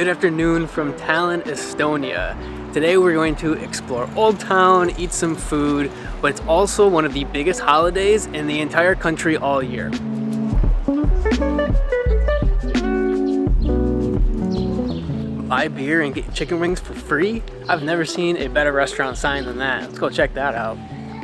Good afternoon from Tallinn, Estonia. Today we're going to explore Old Town, eat some food, but it's also one of the biggest holidays in the entire country all year. Buy beer and get chicken wings for free? I've never seen a better restaurant sign than that. Let's go check that out.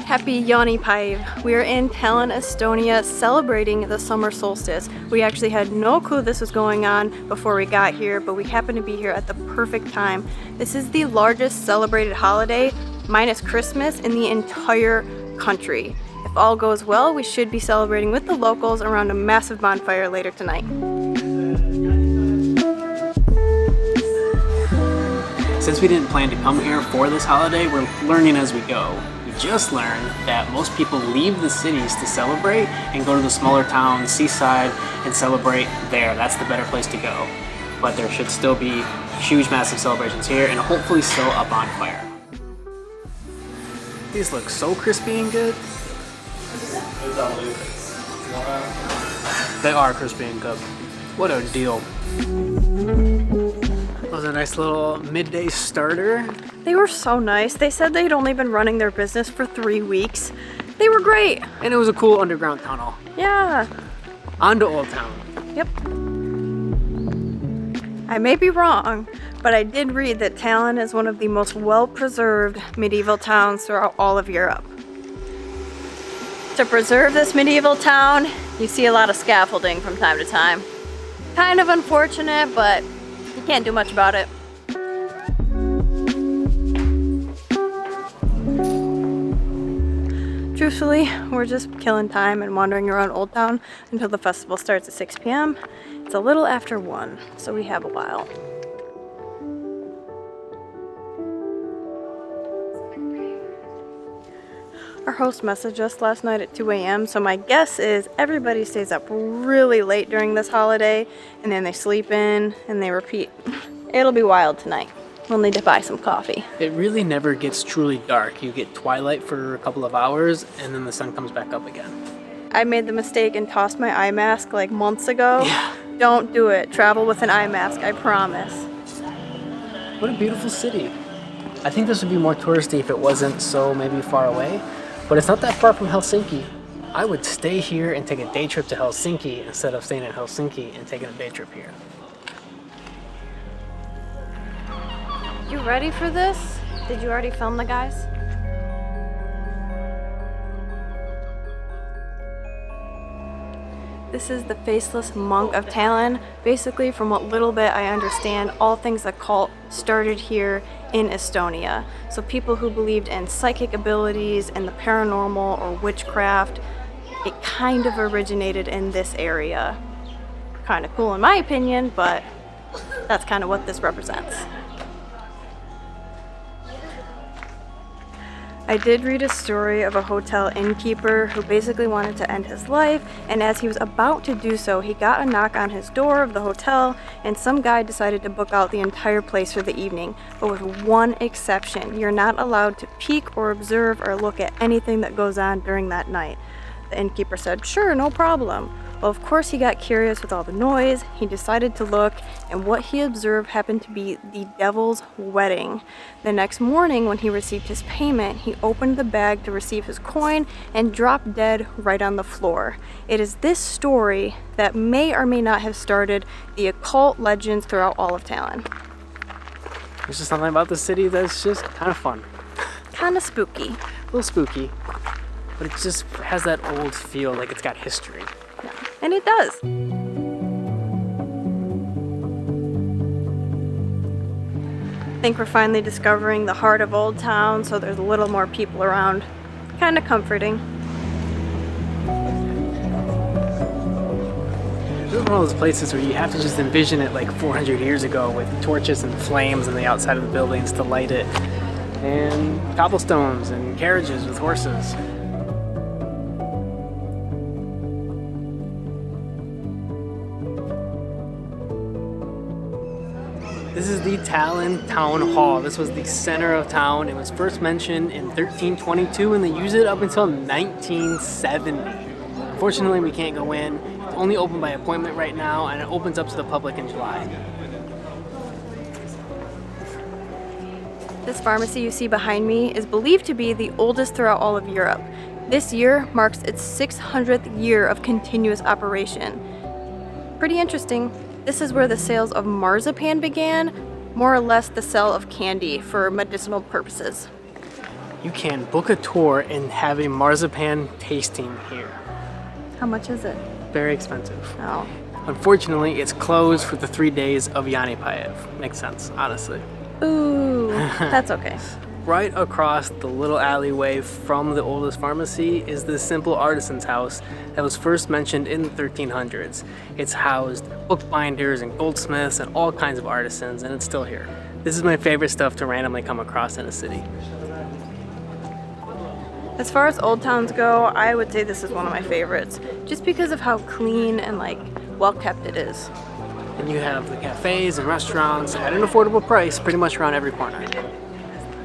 Happy Jaanipäev. We are in Tallinn, Estonia, celebrating the summer solstice. We actually had no clue this was going on before we got here, but we happened to be here at the perfect time. This is the largest celebrated holiday, minus Christmas, in the entire country. If all goes well, we should be celebrating with the locals around a massive bonfire later tonight. Since we didn't plan to come here for this holiday, we're learning as we go. We just learned that most people leave the cities to celebrate and go to the smaller towns, seaside, and celebrate there. That's the better place to go. But there should still be huge, massive celebrations here, and hopefully still a bonfire. These look so crispy and good. They are crispy and good. What a deal. That was a nice little midday starter. They were so nice. They said they'd only been running their business for 3 weeks. They were great. And it was a cool underground tunnel. Yeah. On to Old Town. Yep. I may be wrong, but I did read that Tallinn is one of the most well-preserved medieval towns throughout all of Europe. To preserve this medieval town, you see a lot of scaffolding from time to time. Kind of unfortunate, but you can't do much about it. Truthfully, we're just killing time and wandering around Old Town until the festival starts at 6 p.m. It's a little after 1, so we have a while. Our host messaged us last night at 2 a.m., so my guess is everybody stays up really late during this holiday, and then they sleep in, and they repeat. It'll be wild tonight. We'll need to buy some coffee. It really never gets truly dark. You get twilight for a couple of hours, and then the sun comes back up again. I made the mistake and tossed my eye mask like months ago. Yeah. Don't do it. Travel with an eye mask, I promise. What a beautiful city. I think this would be more touristy if it wasn't so maybe far away, but it's not that far from Helsinki. I would stay here and take a day trip to Helsinki instead of staying in Helsinki and taking a day trip here. You ready for this? Did you already film the guys? This is the Faceless Monk of Tallinn. Basically, from what little bit I understand, all things occult started here in Estonia. So people who believed in psychic abilities and the paranormal or witchcraft, it kind of originated in this area. Kind of cool in my opinion, but that's kind of what this represents. I did read a story of a hotel innkeeper who basically wanted to end his life, and as he was about to do so, he got a knock on his door of the hotel, and some guy decided to book out the entire place for the evening. But with one exception, you're not allowed to peek or observe or look at anything that goes on during that night. The innkeeper said, "Sure, no problem." Well, of course, he got curious with all the noise. He decided to look, and what he observed happened to be the devil's wedding. The next morning, when he received his payment, he opened the bag to receive his coin and dropped dead right on the floor. It is this story that may or may not have started the occult legends throughout all of Tallinn. There's just something about the city that's just kind of fun. Kind of spooky. A little spooky, but it just has that old feel, like it's got history. Yeah. And it does. I think we're finally discovering the heart of Old Town, so there's a little more people around. Kind of comforting. This is one of those places where you have to just envision it like 400 years ago with torches and flames on the outside of the buildings to light it, and cobblestones and carriages with horses. This is the Tallinn Town Hall. This was the center of town. It was first mentioned in 1322 and they used it up until 1970. Unfortunately, we can't go in. It's only open by appointment right now and it opens up to the public in July. This pharmacy you see behind me is believed to be the oldest throughout all of Europe. This year marks its 600th year of continuous operation. Pretty interesting. This is where the sales of marzipan began, more or less the sale of candy for medicinal purposes. You can book a tour and have a marzipan tasting here. How much is it? Very expensive. Oh. Unfortunately, it's closed for the 3 days of Jaanipäev. Makes sense, honestly. Ooh, that's okay. Right across the little alleyway from the oldest pharmacy is this simple artisan's house that was first mentioned in the 1300s. It's housed bookbinders and goldsmiths and all kinds of artisans, and it's still here. This is my favorite stuff to randomly come across in a city. As far as old towns go, I would say this is one of my favorites, just because of how clean and well kept it is. And you have the cafes and restaurants at an affordable price pretty much around every corner.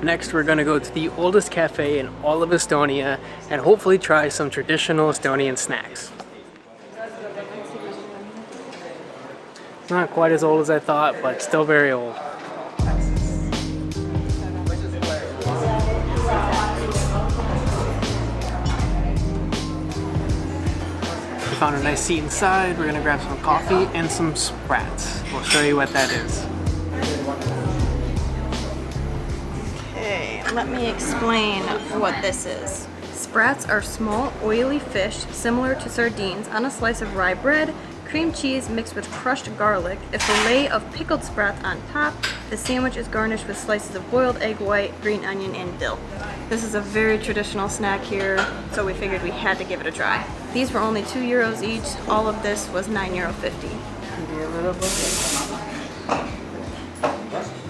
Next, we're gonna go to the oldest cafe in all of Estonia and hopefully try some traditional Estonian snacks. Not quite as old as I thought, but still very old. We found a nice seat inside. We're gonna grab some coffee and some sprats. We'll show you what that is. Let me explain what this is. Sprats are small, oily fish similar to sardines on a slice of rye bread, cream cheese mixed with crushed garlic, a fillet of pickled sprats on top. The sandwich is garnished with slices of boiled egg white, green onion, and dill. This is a very traditional snack here, so we figured we had to give it a try. These were only €2 each. All of this was €9.50.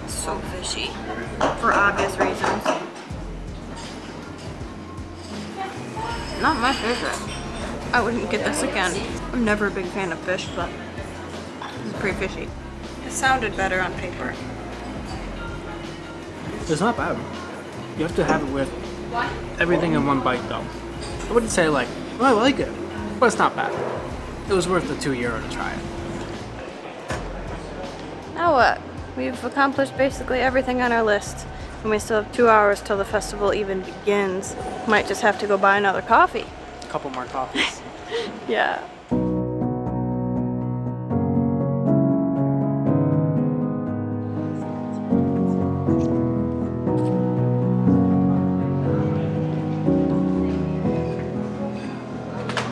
So fishy, for obvious reasons. Not my favorite. I wouldn't get this again. I'm never a big fan of fish, but it's pretty fishy. It sounded better on paper. It's not bad. You have to have it with everything in one bite though. I wouldn't say oh, I like it, but it's not bad. It was worth the €2 to try it. Now what? We've accomplished basically everything on our list, and we still have 2 hours till the festival even begins. Might just have to go buy another coffee. A couple more coffees. Yeah.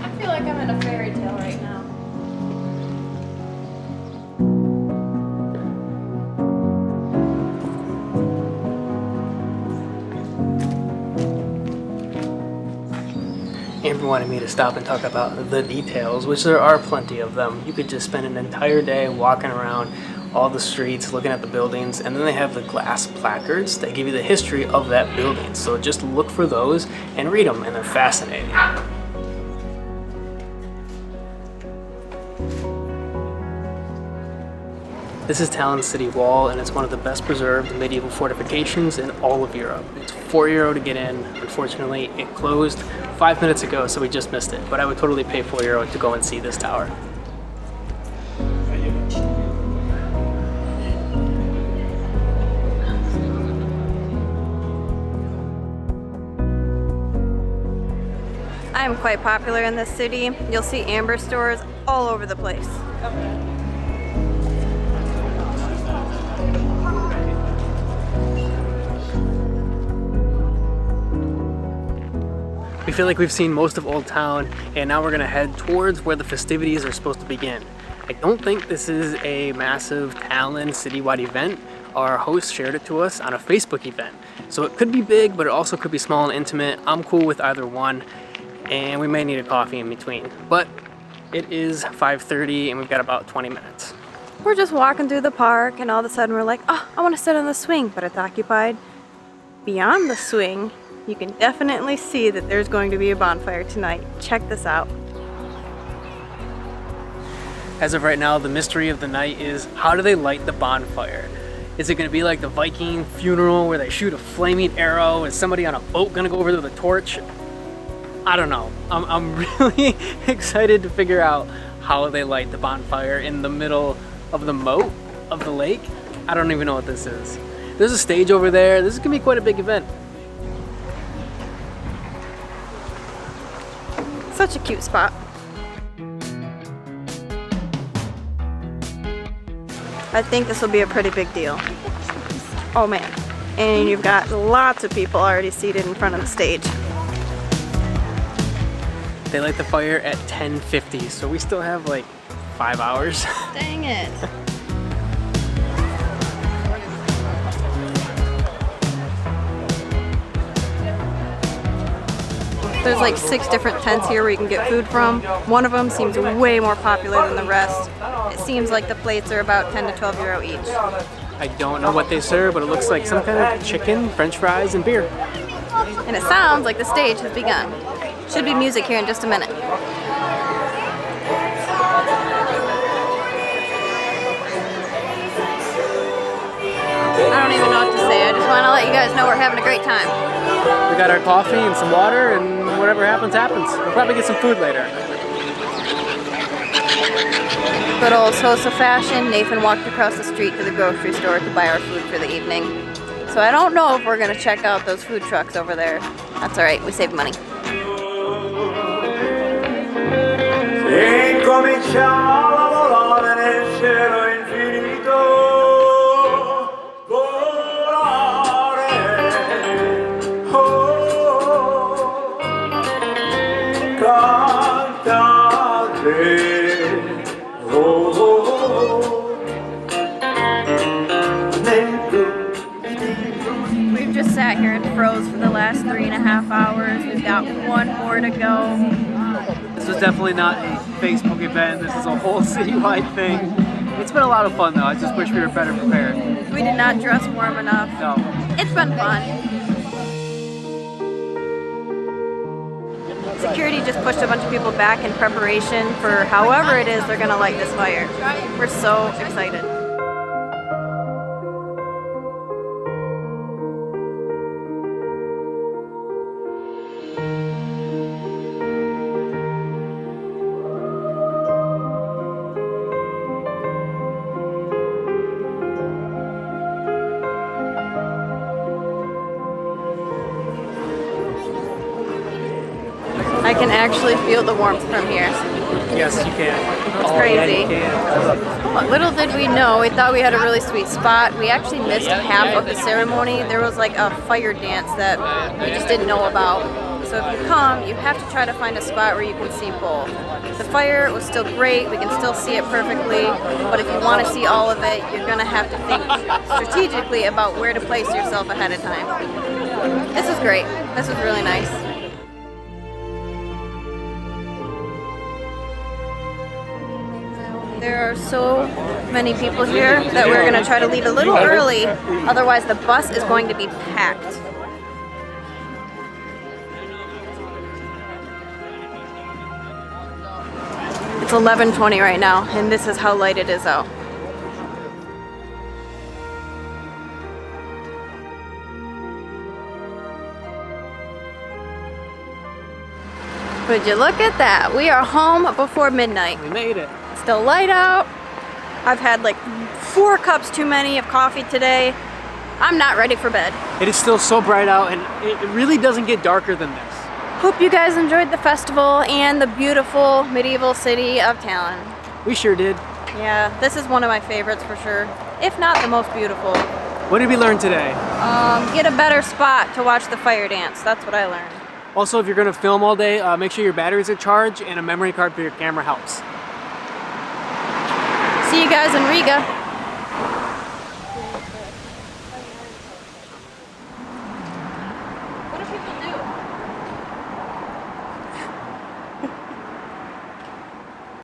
I feel like I'm in a fairy tale right now. Amber wanted me to stop and talk about the details, which there are plenty of them. You could just spend an entire day walking around all the streets, looking at the buildings, and then they have the glass placards that give you the history of that building. So just look for those and read them, and they're fascinating. This is Tallinn's city wall, and it's one of the best preserved medieval fortifications in all of Europe. It's €4 to get in. Unfortunately, it closed 5 minutes ago, so we just missed it. But I would totally pay €4 to go and see this tower. I am quite popular in this city. You'll see Amber stores all over the place. We feel like we've seen most of Old Town, and now we're gonna head towards where the festivities are supposed to begin. I don't think this is a massive Tallinn citywide event. Our host shared it to us on a Facebook event. So it could be big, but it also could be small and intimate. I'm cool with either one, and we may need a coffee in between. But it is 5:30 and we've got about 20 minutes. We're just walking through the park, and all of a sudden we're like, oh, I want to sit on the swing, but it's occupied. Beyond the swing, you can definitely see that there's going to be a bonfire tonight. Check this out. As of right now, the mystery of the night is, how do they light the bonfire? Is it going to be like the Viking funeral where they shoot a flaming arrow? Is somebody on a boat going to go over there with a torch? I don't know. I'm really excited to figure out how they light the bonfire in the middle of the moat of the lake. I don't even know what this is. There's a stage over there. This is gonna be quite a big event. Such a cute spot. I think this will be a pretty big deal. Oh man. And you've got lots of people already seated in front of the stage. They light the fire at 10:50, so we still have like 5 hours. Dang it. There's like 6 different tents here where you can get food from. One of them seems way more popular than the rest. It seems like the plates are about 10 to 12 euro each. I don't know what they serve, but it looks like some kind of chicken, french fries, and beer. And it sounds like the stage has begun. Should be music here in just a minute. I don't even know what to say. I just want to let you guys know we're having a great time. We got our coffee and some water, and whatever happens, happens. We'll probably get some food later. Good old Sosa fashion, Nathan walked across the street to the grocery store to buy our food for the evening. So I don't know if we're going to check out those food trucks over there. That's alright, we saved money. We've just sat here and froze for the last 3.5 hours. We've got 1 more to go. This was definitely not a Facebook event. This is a whole citywide thing. It's been a lot of fun though. I just wish we were better prepared. We did not dress warm enough. No. It's been fun. Security just pushed a bunch of people back in preparation for however it is they're gonna light this fire. We're so excited. I can actually feel the warmth from here. Yes, you can. It's crazy. Little did we know, we thought we had a really sweet spot. We actually missed half of the ceremony. There was like a fire dance that we just didn't know about. So if you come, you have to try to find a spot where you can see both. The fire was still great, we can still see it perfectly, but if you want to see all of it, you're going to have to think strategically about where to place yourself ahead of time. This was great. This was really nice. There are so many people here that we're going to try to leave a little early, otherwise the bus is going to be packed. It's 11:20 right now, and this is how light it is out. Would you look at that? We are home before midnight. We made it. Still light out. I've had like 4 cups too many of coffee today. I'm not ready for bed. It is still so bright out, and it really doesn't get darker than this. Hope you guys enjoyed the festival and the beautiful medieval city of Tallinn. We sure did. Yeah, this is one of my favorites for sure, if not the most beautiful. What did we learn today? Get a better spot to watch the fire dance. That's what I learned. Also, if you're going to film all day, make sure your batteries are charged and a memory card for your camera helps. See you guys in Riga.